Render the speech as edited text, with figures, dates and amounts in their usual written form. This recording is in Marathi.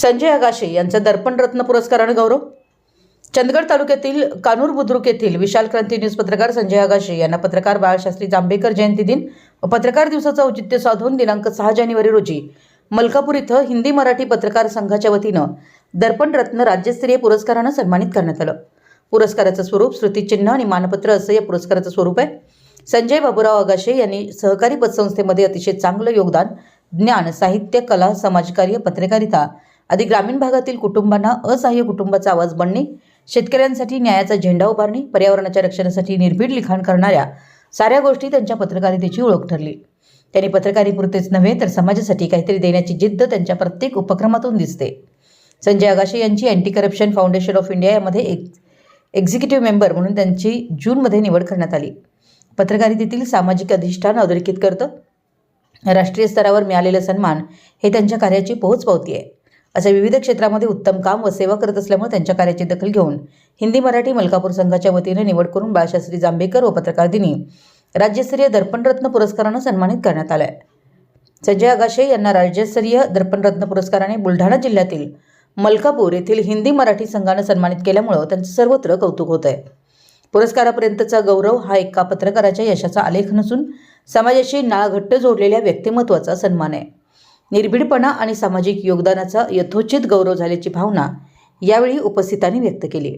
संजय आगाशे यांचा दर्पण रत्न पुरस्काराने गौरव। चंदगड तालुक्यातील कानूर बुद्रुक येथील विशाल क्रांती न्यूज पत्रकार संजय आगाशे यांना पत्रकार बाळशास्त्री जांभेकर जयंती दिन व पत्रकार दिवसाचे औचित्य साधून दिनांक 6 जानेवारी रोजी मलकापूर इथं हिंदी मराठी पत्रकार संघाच्या वतीनं दर्पण रत्न राज्यस्तरीय पुरस्काराने सन्मानित करण्यात आलं। पुरस्काराचं स्वरूप स्मृतिचिन्ह आणि मानपत्र असं या पुरस्काराचं स्वरूप आहे। संजय बाबूराव आगाशे यांनी सहकारी पतसंस्थेमध्ये अतिशय चांगलं योगदान, ज्ञान, साहित्य, कला, समाजकार्य, पत्रकारिता आदी ग्रामीण भागातील कुटुंबांना असहाय्य कुटुंबाचा आवाज बनणे, शेतकऱ्यांसाठी न्यायाचा झेंडा उभारणे, पर्यावरणाच्या रक्षणासाठी निर्भीड लिखाण करणाऱ्या साऱ्या गोष्टी त्यांच्या पत्रकारितेची ओळख ठरली। त्यांनी पत्रकारितेपुरतेच नव्हे तर समाजासाठी काहीतरी देण्याची जिद्द त्यांच्या प्रत्येक उपक्रमातून दिसते। संजय आगाशे यांची anti corruption foundation of India यामध्ये एक्झिक्युटिव्ह मेंबर म्हणून त्यांची जूनमध्ये निवड करण्यात आली। पत्रकारितेतील सामाजिक अधिष्ठान अधोरेखित करतं। राष्ट्रीय स्तरावर मिळालेले सन्मान हे त्यांच्या कार्याची पोहोचपावती आहे। अशा विविध क्षेत्रामध्ये उत्तम काम व सेवा करत असल्यामुळे त्यांच्या कार्याची दखल घेऊन हिंदी मराठी मलकापूर संघाच्या वतीने निवड करून बाळशास्त्री जांभेकर व पत्रकार दिनी राज्यस्तरीय दर्पण रत्न पुरस्काराने सन्मानित करण्यात आले आहे। संजय आगाशे यांना राज्यस्तरीय दर्पण रत्न पुरस्काराने बुलढाणा जिल्ह्यातील मलकापूर येथील हिंदी मराठी संघाने सन्मानित केल्यामुळे त्यांचं सर्वत्र कौतुक होत आहे। पुरस्कारापर्यंतचा गौरव हा एका पत्रकाराच्या यशाचा आलेख नसून समाजाशी नाळ घट्ट जोडलेल्या व्यक्तिमत्वाचा सन्मान आहे। निर्भीडपणा आणि सामाजिक योगदानाचा यथोचित गौरव झाल्याची भावना यावेळी उपस्थितांनी व्यक्त केली।